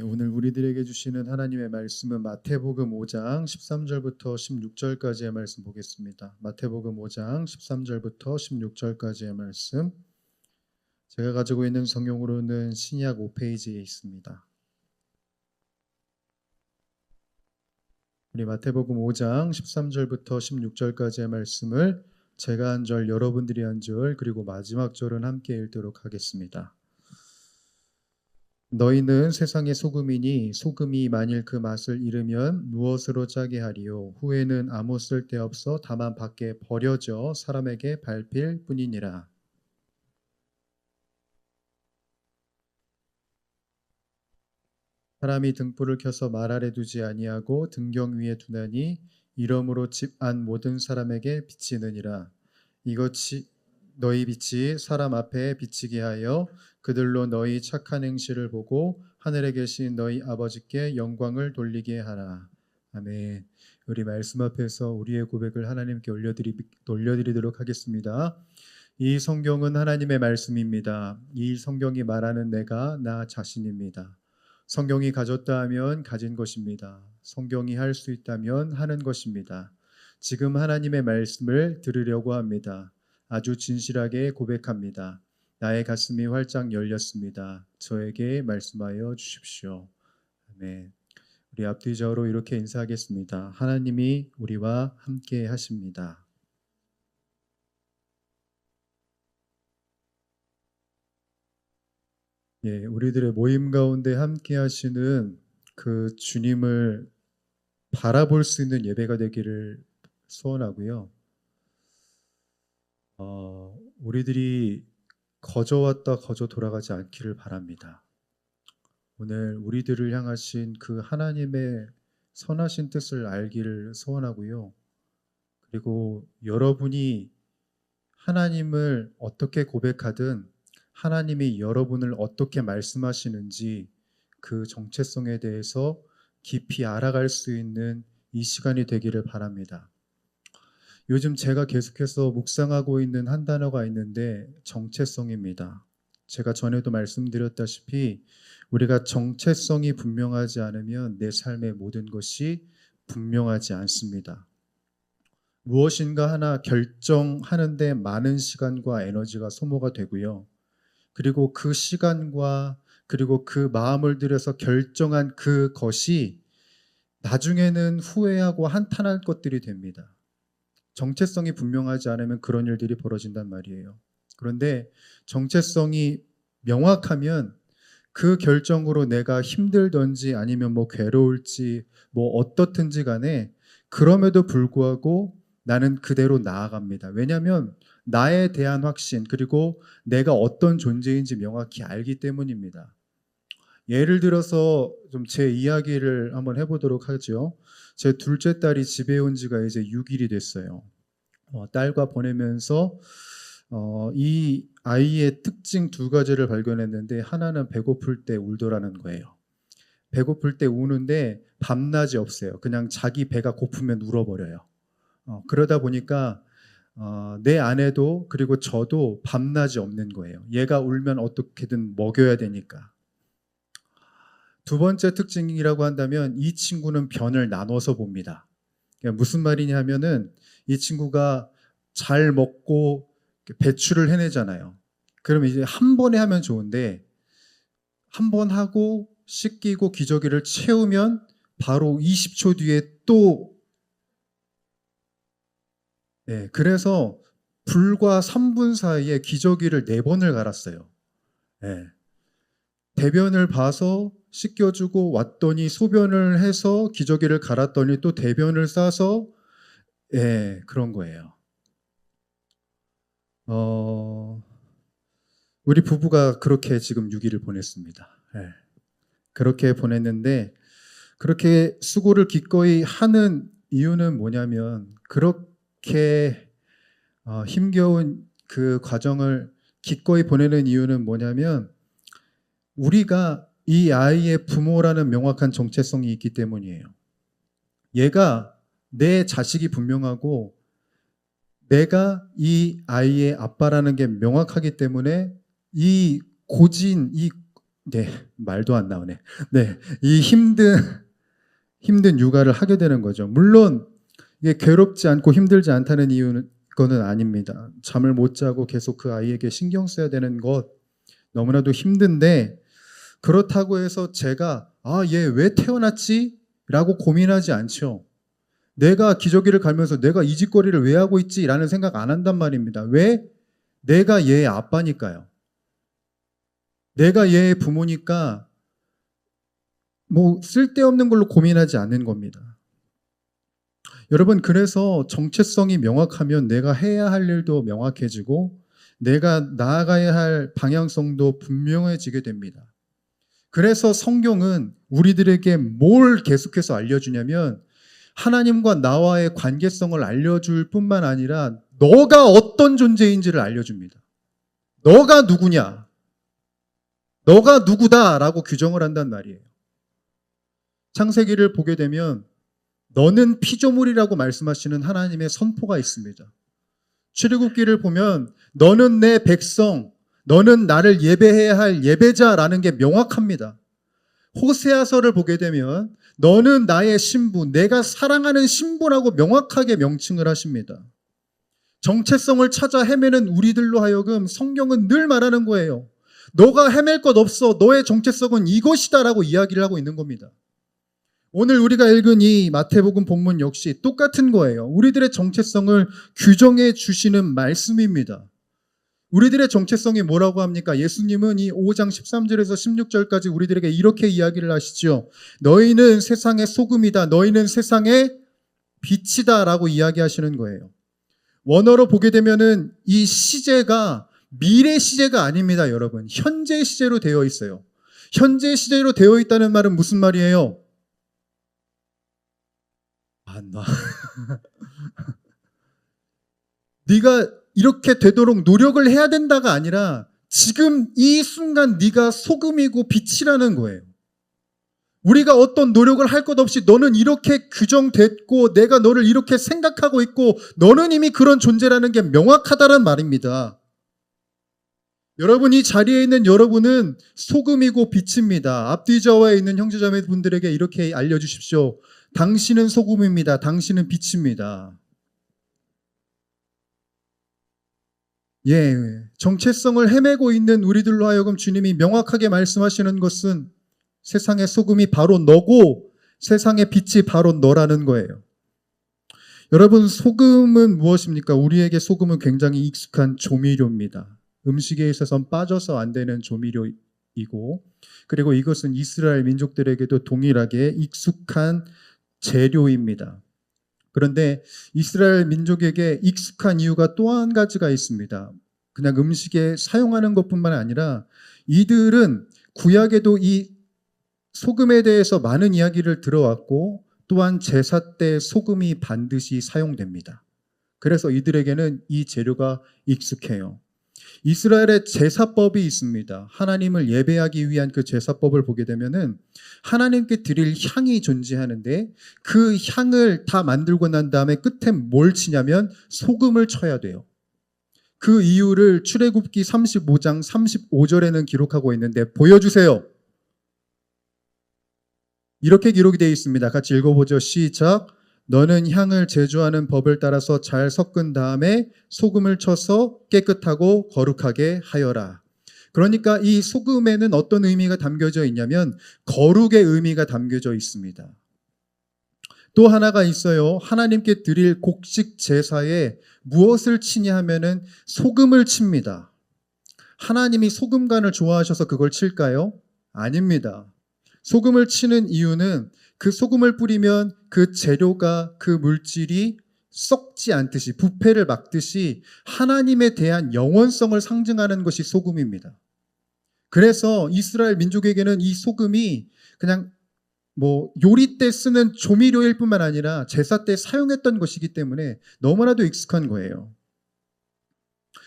오늘 우리들에게 주시는 하나님의 말씀은 마태복음 5장 13절부터 16절까지의 말씀 보겠습니다. 마태복음 5장 13절부터 16절까지의 말씀. 제가 가지고 있는 성경으로는 신약 5페이지에 있습니다. 우리 마태복음 5장 13절부터 16절까지의 말씀을 제가 한 절, 여러분들이 한 절, 그리고 마지막 절은 함께 읽도록 하겠습니다. 너희는 세상의 소금이니 소금이 만일 그 맛을 잃으면 무엇으로 짜게 하리요? 후에는 아무 쓸데없어 다만 밖에 버려져 사람에게 밟힐 뿐이니라. 사람이 등불을 켜서 말 아래 두지 아니하고 등경 위에 두나니 이러므로 집 안 모든 사람에게 비치느니라. 이것이 너희 빛이 사람 앞에 비치게 하여 그들로 너희 착한 행실을 보고 하늘에 계신 너희 아버지께 영광을 돌리게 하라. 아멘. 우리 말씀 앞에서 우리의 고백을 하나님께 올려드리도록 하겠습니다. 이 성경은 하나님의 말씀입니다. 이 성경이 말하는 내가 나 자신입니다. 성경이 가졌다 하면 가진 것입니다. 성경이 할 수 있다면 하는 것입니다. 지금 하나님의 말씀을 들으려고 합니다. 아주 진실하게 고백합니다. 나의 가슴이 활짝 열렸습니다. 저에게 말씀하여 주십시오. 아멘. 우리 앞뒤 좌우로 이렇게 인사하겠습니다. 하나님이 우리와 함께 하십니다. 우리들의 모임 가운데 함께 하시는 그 주님을 바라볼 수 있는 예배가 되기를 소원하고요. 우리들이 거저 왔다 거저 돌아가지 않기를 바랍니다. 오늘 우리들을 향하신 그 하나님의 선하신 뜻을 알기를 소원하고요. 그리고 여러분이 하나님을 어떻게 고백하든 하나님이 여러분을 어떻게 말씀하시는지 그 정체성에 대해서 깊이 알아갈 수 있는 이 시간이 되기를 바랍니다. 요즘 제가 계속해서 묵상하고 있는 한 단어가 있는데 정체성입니다. 제가 전에도 말씀드렸다시피 우리가 정체성이 분명하지 않으면 내 삶의 모든 것이 분명하지 않습니다. 무엇인가 하나 결정하는데 많은 시간과 에너지가 소모가 되고요. 그리고 그 시간과 그리고 그 마음을 들여서 결정한 그것이 나중에는 후회하고 한탄할 것들이 됩니다. 정체성이 분명하지 않으면 그런 일들이 벌어진단 말이에요. 그런데 정체성이 명확하면 그 결정으로 내가 힘들든지 아니면 괴로울지 어떻든지 간에 그럼에도 불구하고 나는 그대로 나아갑니다. 왜냐하면 나에 대한 확신 그리고 내가 어떤 존재인지 명확히 알기 때문입니다. 예를 들어서 좀 제 이야기를 한번 해보도록 하죠. 제 둘째 딸이 집에 온 지가 이제 6일이 됐어요. 딸과 보내면서 이 아이의 특징 두 가지를 발견했는데 하나는 배고플 때 울더라는 거예요. 배고플 때 우는데 밤낮이 없어요. 그냥 자기 배가 고프면 울어버려요. 그러다 보니까 내 아내도 그리고 저도 밤낮이 없는 거예요. 얘가 울면 어떻게든 먹여야 되니까. 두 번째 특징이라고 한다면 이 친구는 변을 나눠서 봅니다. 무슨 말이냐 하면은 이 친구가 잘 먹고 배출을 해내잖아요. 그러면 이제 한 번에 하면 좋은데 한 번 하고 씻기고 기저귀를 채우면 바로 20초 뒤에 또 그래서 불과 3분 사이에 기저귀를 4번을 갈았어요. 대변을 봐서 씻겨주고 왔더니 소변을 해서 기저귀를 갈았더니 또 대변을 싸서 그런 거예요. 우리 부부가 그렇게 지금 6일을 보냈습니다. 그렇게 보냈는데 그렇게 수고를 기꺼이 하는 이유는 뭐냐면 그렇게 힘겨운 그 과정을 기꺼이 보내는 이유는 뭐냐면 우리가 이 아이의 부모라는 명확한 정체성이 있기 때문이에요. 얘가 내 자식이 분명하고 내가 이 아이의 아빠라는 게 명확하기 때문에 이 고진, 이 네, 말도 안 나오네. 네, 이 힘든 육아를 하게 되는 거죠. 물론 이게 괴롭지 않고 힘들지 않다는 이유는 거는 아닙니다. 잠을 못 자고 계속 그 아이에게 신경 써야 되는 것 너무나도 힘든데, 그렇다고 해서 제가 얘 왜 태어났지? 라고 고민하지 않죠. 내가 기저귀를 갈면서 내가 이 짓거리를 왜 하고 있지? 라는 생각 안 한단 말입니다. 왜? 내가 얘의 아빠니까요. 내가 얘의 부모니까 뭐 쓸데없는 걸로 고민하지 않는 겁니다. 여러분, 그래서 정체성이 명확하면 내가 해야 할 일도 명확해지고 내가 나아가야 할 방향성도 분명해지게 됩니다. 그래서 성경은 우리들에게 뭘 계속해서 알려주냐면 하나님과 나와의 관계성을 알려줄 뿐만 아니라 너가 어떤 존재인지를 알려줍니다. 너가 누구냐? 너가 누구다라고 규정을 한단 말이에요. 창세기를 보게 되면 너는 피조물이라고 말씀하시는 하나님의 선포가 있습니다. 출애굽기를 보면 너는 내 백성, 너는 나를 예배해야 할 예배자라는 게 명확합니다. 호세아서를 보게 되면 너는 나의 신부, 내가 사랑하는 신부라고 명확하게 명칭을 하십니다. 정체성을 찾아 헤매는 우리들로 하여금 성경은 늘 말하는 거예요. 너가 헤맬 것 없어. 너의 정체성은 이것이다라고 이야기를 하고 있는 겁니다. 오늘 우리가 읽은 이 마태복음 본문 역시 똑같은 거예요. 우리들의 정체성을 규정해 주시는 말씀입니다. 우리들의 정체성이 뭐라고 합니까? 예수님은 이 5장 13절에서 16절까지 우리들에게 이렇게 이야기를 하시죠. 너희는 세상의 소금이다. 너희는 세상의 빛이다 라고 이야기하시는 거예요. 원어로 보게 되면은 이 시제가 미래 시제가 아닙니다, 여러분. 현재 시제로 되어 있어요. 현재 시제로 되어 있다는 말은 무슨 말이에요? 네가 이렇게 되도록 노력을 해야 된다가 아니라 지금 이 순간 네가 소금이고 빛이라는 거예요. 우리가 어떤 노력을 할 것 없이 너는 이렇게 규정됐고 내가 너를 이렇게 생각하고 있고 너는 이미 그런 존재라는 게 명확하다는 말입니다. 여러분, 이 자리에 있는 여러분은 소금이고 빛입니다. 앞뒤 좌우에 있는 형제자매분들에게 이렇게 알려주십시오. 당신은 소금입니다. 당신은 빛입니다. 정체성을 헤매고 있는 우리들로 하여금 주님이 명확하게 말씀하시는 것은 세상의 소금이 바로 너고 세상의 빛이 바로 너라는 거예요. 여러분, 소금은 무엇입니까? 우리에게 소금은 굉장히 익숙한 조미료입니다. 음식에 있어서는 빠져서 안 되는 조미료이고, 그리고 이것은 이스라엘 민족들에게도 동일하게 익숙한 재료입니다. 그런데 이스라엘 민족에게 익숙한 이유가 또 한 가지가 있습니다. 그냥 음식에 사용하는 것뿐만 아니라 이들은 구약에도 이 소금에 대해서 많은 이야기를 들어왔고 또한 제사 때 소금이 반드시 사용됩니다. 그래서 이들에게는 이 재료가 익숙해요. 이스라엘의 제사법이 있습니다. 하나님을 예배하기 위한 그 제사법을 보게 되면은 하나님께 드릴 향이 존재하는데 그 향을 다 만들고 난 다음에 끝에 뭘 치냐면 소금을 쳐야 돼요. 그 이유를 출애굽기 35장 35절에는 기록하고 있는데 보여주세요. 이렇게 기록이 되어 있습니다. 같이 읽어보죠. 시작. 너는 향을 제조하는 법을 따라서 잘 섞은 다음에 소금을 쳐서 깨끗하고 거룩하게 하여라. 그러니까 이 소금에는 어떤 의미가 담겨져 있냐면 거룩의 의미가 담겨져 있습니다. 또 하나가 있어요. 하나님께 드릴 곡식 제사에 무엇을 치냐 하면은 소금을 칩니다. 하나님이 소금간을 좋아하셔서 그걸 칠까요? 아닙니다. 소금을 치는 이유는 그 소금을 뿌리면 그 재료가, 그 물질이 썩지 않듯이, 부패를 막듯이 하나님에 대한 영원성을 상징하는 것이 소금입니다. 그래서 이스라엘 민족에게는 이 소금이 그냥 요리 때 쓰는 조미료일 뿐만 아니라 제사 때 사용했던 것이기 때문에 너무나도 익숙한 거예요.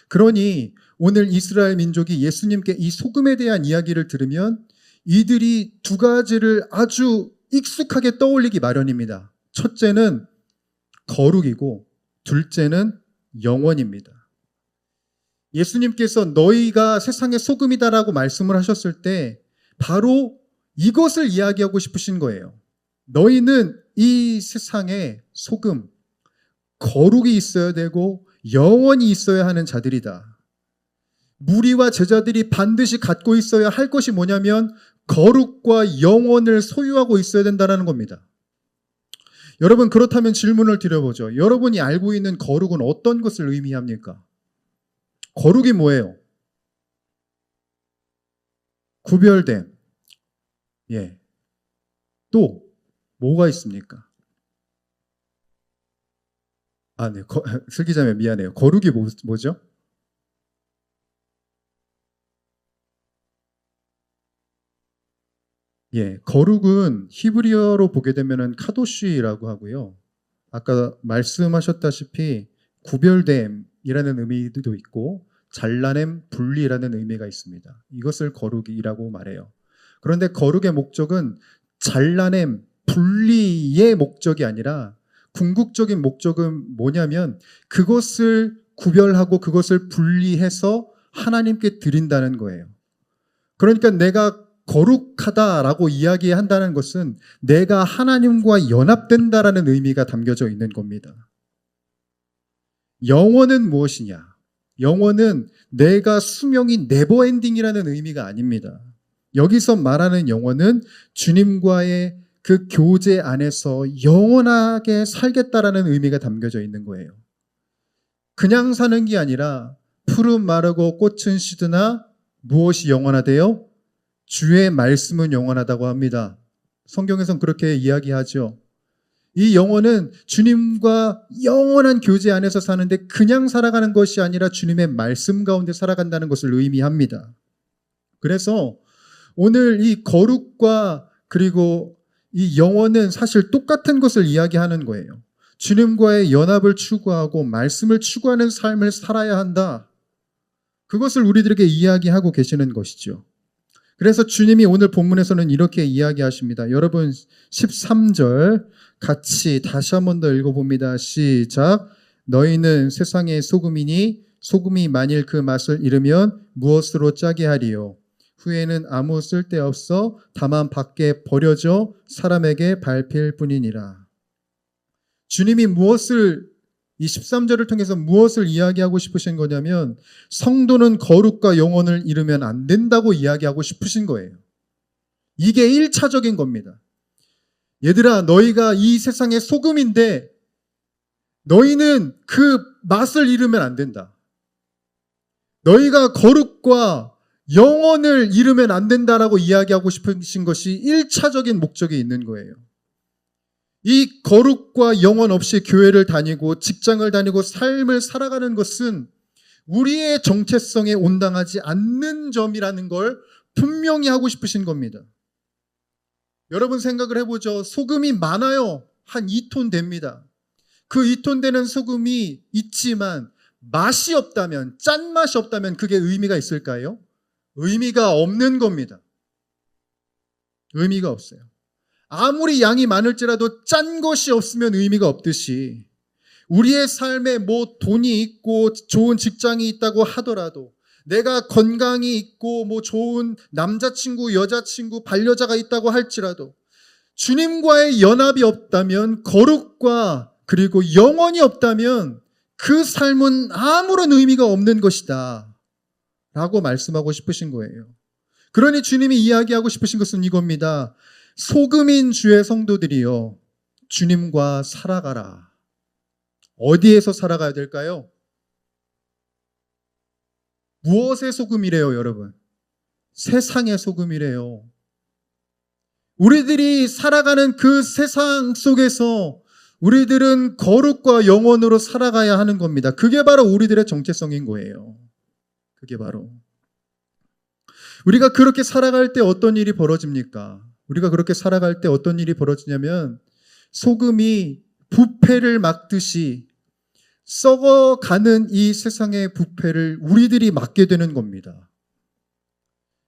그러니 오늘 이스라엘 민족이 예수님께 이 소금에 대한 이야기를 들으면 이들이 두 가지를 아주 익숙하게 떠올리기 마련입니다. 첫째는 거룩이고 둘째는 영원입니다. 예수님께서 너희가 세상의 소금이다라고 말씀을 하셨을 때 바로 이것을 이야기하고 싶으신 거예요. 너희는 이 세상에 소금, 거룩이 있어야 되고 영원히 있어야 하는 자들이다. 무리와 제자들이 반드시 갖고 있어야 할 것이 뭐냐면 거룩과 영원을 소유하고 있어야 된다는 겁니다. 여러분, 그렇다면 질문을 드려보죠. 여러분이 알고 있는 거룩은 어떤 것을 의미합니까? 거룩이 뭐예요? 구별됨. 예. 또 뭐가 있습니까? 네. 슬기자매 미안해요. 거룩이 뭐죠? 예. 거룩은 히브리어로 보게 되면은 카도시라고 하고요. 아까 말씀하셨다시피 구별됨이라는 의미도 있고 잘라냄, 분리라는 의미가 있습니다. 이것을 거룩이라고 말해요. 그런데 거룩의 목적은 잘라냄, 분리의 목적이 아니라 궁극적인 목적은 뭐냐면 그것을 구별하고 그것을 분리해서 하나님께 드린다는 거예요. 그러니까 내가 거룩하다라고 이야기한다는 것은 내가 하나님과 연합된다라는 의미가 담겨져 있는 겁니다. 영원은 무엇이냐? 영원은 내가 수명이 네버엔딩이라는 의미가 아닙니다. 여기서 말하는 영원은 주님과의 그 교제 안에서 영원하게 살겠다라는 의미가 담겨져 있는 거예요. 그냥 사는 게 아니라 푸른 마르고 꽃은 시드나 무엇이 영원하대요? 주의 말씀은 영원하다고 합니다. 성경에선 그렇게 이야기하죠. 이 영혼은 주님과 영원한 교제 안에서 사는데 그냥 살아가는 것이 아니라 주님의 말씀 가운데 살아간다는 것을 의미합니다. 그래서 오늘 이 거룩과 그리고 이 영혼은 사실 똑같은 것을 이야기하는 거예요. 주님과의 연합을 추구하고 말씀을 추구하는 삶을 살아야 한다. 그것을 우리들에게 이야기하고 계시는 것이죠. 그래서 주님이 오늘 본문에서는 이렇게 이야기하십니다. 여러분 13절 같이 다시 한 번 더 읽어봅니다. 시작. 너희는 세상의 소금이니 소금이 만일 그 맛을 잃으면 무엇으로 짜게 하리요? 후에는 아무 쓸데없어 다만 밖에 버려져 사람에게 밟힐 뿐이니라. 주님이 이 13절을 통해서 무엇을 이야기하고 싶으신 거냐면 성도는 거룩과 영혼을 잃으면 안 된다고 이야기하고 싶으신 거예요. 이게 1차적인 겁니다. 얘들아, 너희가 이 세상의 소금인데 너희는 그 맛을 잃으면 안 된다. 너희가 거룩과 영혼을 잃으면 안 된다라고 이야기하고 싶으신 것이 1차적인 목적이 있는 거예요. 이 거룩과 영혼 없이 교회를 다니고 직장을 다니고 삶을 살아가는 것은 우리의 정체성에 온당하지 않는 점이라는 걸 분명히 하고 싶으신 겁니다. 여러분 생각을 해보죠. 소금이 많아요. 한 2톤 됩니다. 그 2톤 되는 소금이 있지만 맛이 없다면, 짠맛이 없다면 그게 의미가 있을까요? 의미가 없는 겁니다. 의미가 없어요. 아무리 양이 많을지라도 짠 것이 없으면 의미가 없듯이 우리의 삶에 뭐 돈이 있고 좋은 직장이 있다고 하더라도 내가 건강이 있고 뭐 좋은 남자친구, 여자친구, 반려자가 있다고 할지라도 주님과의 연합이 없다면 거룩과 그리고 영원이 없다면 그 삶은 아무런 의미가 없는 것이다 라고 말씀하고 싶으신 거예요. 그러니 주님이 이야기하고 싶으신 것은 이겁니다. 소금인 주의 성도들이여 주님과 살아가라. 어디에서 살아가야 될까요? 무엇의 소금이래요, 여러분? 세상의 소금이래요. 우리들이 살아가는 그 세상 속에서 우리들은 거룩과 영혼으로 살아가야 하는 겁니다. 그게 바로 우리들의 정체성인 거예요. 그게 바로. 우리가 그렇게 살아갈 때 어떤 일이 벌어집니까? 우리가 그렇게 살아갈 때 어떤 일이 벌어지냐면 소금이 부패를 막듯이 썩어가는 이 세상의 부패를 우리들이 막게 되는 겁니다.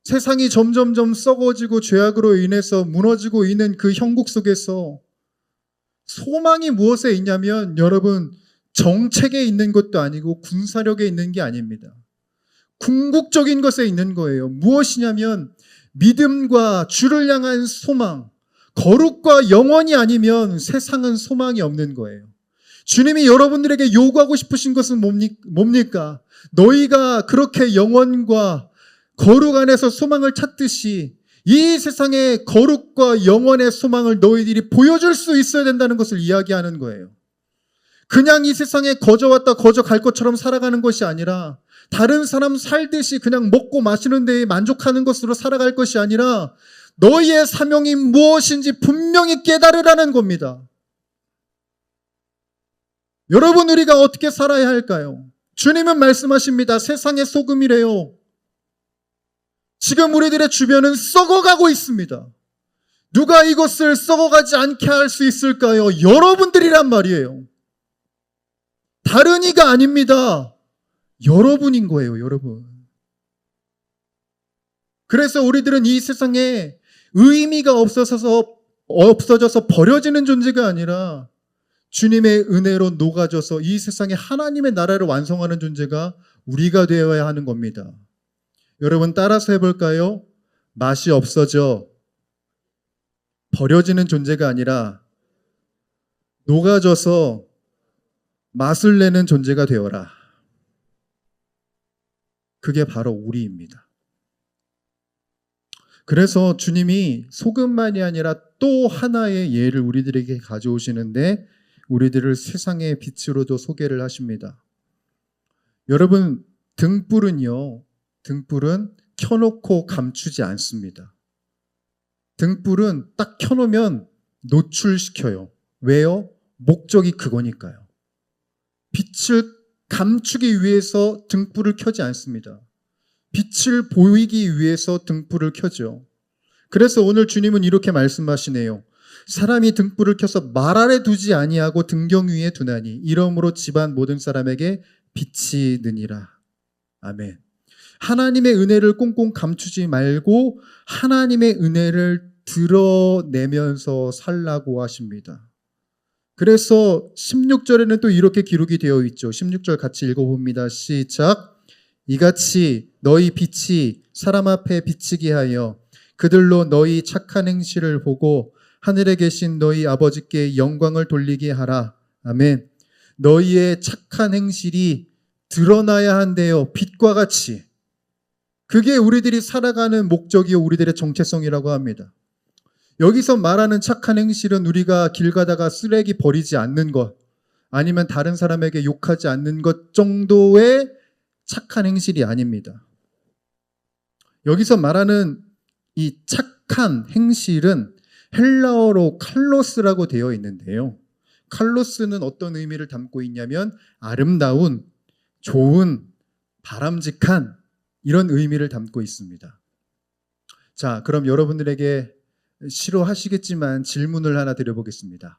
세상이 점점점 썩어지고 죄악으로 인해서 무너지고 있는 그 형국 속에서 소망이 무엇에 있냐면 여러분 정책에 있는 것도 아니고 군사력에 있는 게 아닙니다. 궁극적인 것에 있는 거예요. 무엇이냐면 믿음과 주를 향한 소망, 거룩과 영원이 아니면 세상은 소망이 없는 거예요. 주님이 여러분들에게 요구하고 싶으신 것은 뭡니까? 너희가 그렇게 영원과 거룩 안에서 소망을 찾듯이 이 세상의 거룩과 영원의 소망을 너희들이 보여줄 수 있어야 된다는 것을 이야기하는 거예요. 그냥 이 세상에 거저 왔다 거저 갈 것처럼 살아가는 것이 아니라 다른 사람 살듯이 그냥 먹고 마시는 데에 만족하는 것으로 살아갈 것이 아니라 너희의 사명이 무엇인지 분명히 깨달으라는 겁니다. 여러분, 우리가 어떻게 살아야 할까요? 주님은 말씀하십니다. 세상의 소금이래요. 지금 우리들의 주변은 썩어가고 있습니다. 누가 이것을 썩어가지 않게 할 수 있을까요? 여러분들이란 말이에요. 다른 이가 아닙니다. 여러분인 거예요, 여러분. 그래서 우리들은 이 세상에 의미가 없어져서 버려지는 존재가 아니라 주님의 은혜로 녹아져서 이 세상에 하나님의 나라를 완성하는 존재가 우리가 되어야 하는 겁니다. 여러분, 따라서 해볼까요? 맛이 없어져 버려지는 존재가 아니라 녹아져서 맛을 내는 존재가 되어라. 그게 바로 우리입니다. 그래서 주님이 소금만이 아니라 또 하나의 예를 우리들에게 가져오시는데 우리들을 세상의 빛으로도 소개를 하십니다. 여러분, 등불은 켜놓고 감추지 않습니다. 등불은 딱 켜놓으면 노출시켜요. 왜요? 목적이 그거니까요. 빛을 감추기 위해서 등불을 켜지 않습니다. 빛을 보이기 위해서 등불을 켜죠. 그래서 오늘 주님은 이렇게 말씀하시네요. 사람이 등불을 켜서 말 아래 두지 아니하고 등경 위에 두나니 이러므로 집안 모든 사람에게 빛이 느니라. 아멘. 하나님의 은혜를 꽁꽁 감추지 말고 하나님의 은혜를 드러내면서 살라고 하십니다. 그래서 16절에는 또 이렇게 기록이 되어 있죠. 16절 같이 읽어봅니다. 시작. 이같이 너희 빛이 사람 앞에 비치게 하여 그들로 너희 착한 행실을 보고 하늘에 계신 너희 아버지께 영광을 돌리게 하라. 아멘. 너희의 착한 행실이 드러나야 한대요. 빛과 같이. 그게 우리들이 살아가는 목적이요 우리들의 정체성이라고 합니다. 여기서 말하는 착한 행실은 우리가 길 가다가 쓰레기 버리지 않는 것, 아니면 다른 사람에게 욕하지 않는 것 정도의 착한 행실이 아닙니다. 여기서 말하는 이 착한 행실은 헬라어로 칼로스라고 되어 있는데요. 칼로스는 어떤 의미를 담고 있냐면 아름다운, 좋은, 바람직한 이런 의미를 담고 있습니다. 자, 그럼 여러분들에게 싫어하시겠지만 질문을 하나 드려보겠습니다.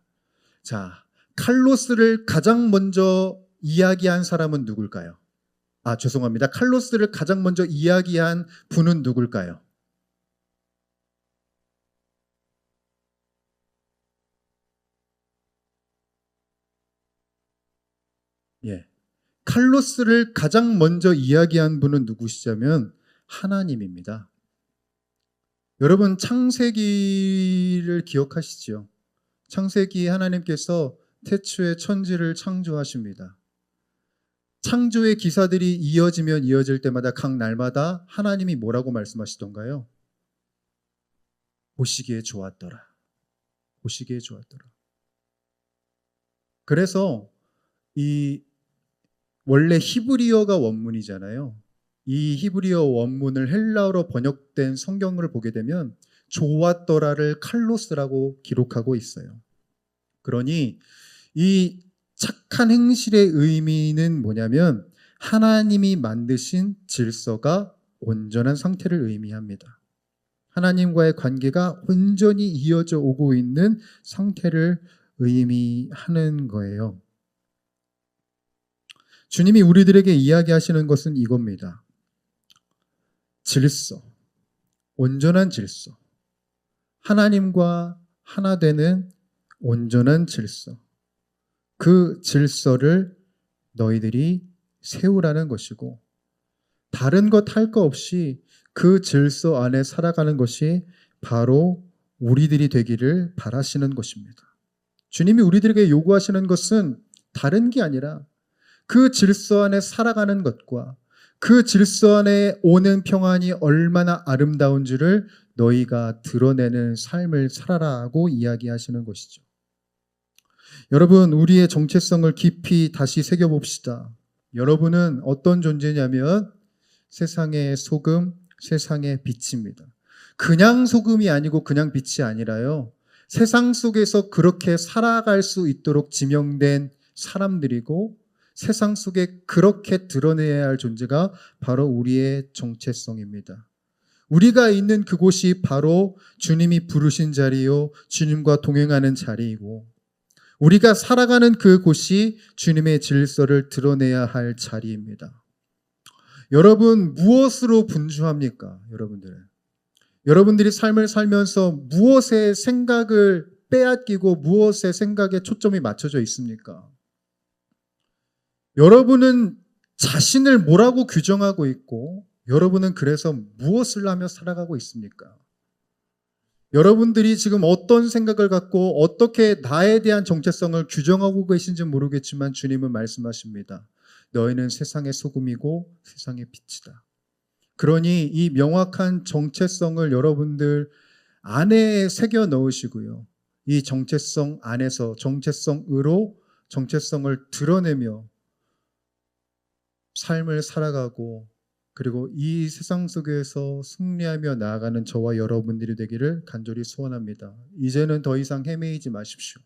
자, 칼로스를 가장 먼저 이야기한 사람은 누굴까요? 죄송합니다. 칼로스를 가장 먼저 이야기한 분은 누굴까요? 예. 칼로스를 가장 먼저 이야기한 분은 누구시냐면 하나님입니다. 여러분, 창세기를 기억하시죠? 창세기 하나님께서 태초에 천지를 창조하십니다. 창조의 기사들이 이어지면 이어질 때마다 각 날마다 하나님이 뭐라고 말씀하시던가요? 보시기에 좋았더라. 보시기에 좋았더라. 그래서 이 원래 히브리어가 원문이잖아요. 이 히브리어 원문을 헬라어로 번역된 성경을 보게 되면 좋았더라를 칼로스라고 기록하고 있어요. 그러니 이 착한 행실의 의미는 뭐냐면 하나님이 만드신 질서가 온전한 상태를 의미합니다. 하나님과의 관계가 온전히 이어져 오고 있는 상태를 의미하는 거예요. 주님이 우리들에게 이야기하시는 것은 이겁니다. 질서, 온전한 질서, 하나님과 하나 되는 온전한 질서, 그 질서를 너희들이 세우라는 것이고 다른 것 할 거 없이 그 질서 안에 살아가는 것이 바로 우리들이 되기를 바라시는 것입니다. 주님이 우리들에게 요구하시는 것은 다른 게 아니라 그 질서 안에 살아가는 것과 그 질서 안에 오는 평안이 얼마나 아름다운지를 너희가 드러내는 삶을 살아라고 이야기하시는 것이죠. 여러분, 우리의 정체성을 깊이 다시 새겨봅시다. 여러분은 어떤 존재냐면 세상의 소금, 세상의 빛입니다. 그냥 소금이 아니고 그냥 빛이 아니라요. 세상 속에서 그렇게 살아갈 수 있도록 지명된 사람들이고 세상 속에 그렇게 드러내야 할 존재가 바로 우리의 정체성입니다. 우리가 있는 그곳이 바로 주님이 부르신 자리요, 주님과 동행하는 자리이고 우리가 살아가는 그곳이 주님의 질서를 드러내야 할 자리입니다. 여러분, 무엇으로 분주합니까? 여러분들이 삶을 살면서 무엇의 생각을 빼앗기고 무엇의 생각에 초점이 맞춰져 있습니까? 여러분은 자신을 뭐라고 규정하고 있고 여러분은 그래서 무엇을 하며 살아가고 있습니까? 여러분들이 지금 어떤 생각을 갖고 어떻게 나에 대한 정체성을 규정하고 계신지 모르겠지만 주님은 말씀하십니다. 너희는 세상의 소금이고 세상의 빛이다. 그러니 이 명확한 정체성을 여러분들 안에 새겨 넣으시고요. 이 정체성 안에서 정체성으로 정체성을 드러내며 삶을 살아가고 그리고 이 세상 속에서 승리하며 나아가는 저와 여러분들이 되기를 간절히 소원합니다. 이제는 더 이상 헤매이지 마십시오.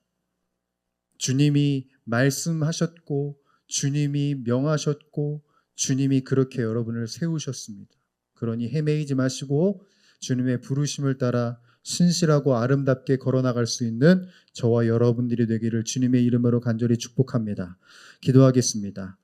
주님이 말씀하셨고 주님이 명하셨고 주님이 그렇게 여러분을 세우셨습니다. 그러니 헤매이지 마시고 주님의 부르심을 따라 신실하고 아름답게 걸어나갈 수 있는 저와 여러분들이 되기를 주님의 이름으로 간절히 축복합니다. 기도하겠습니다.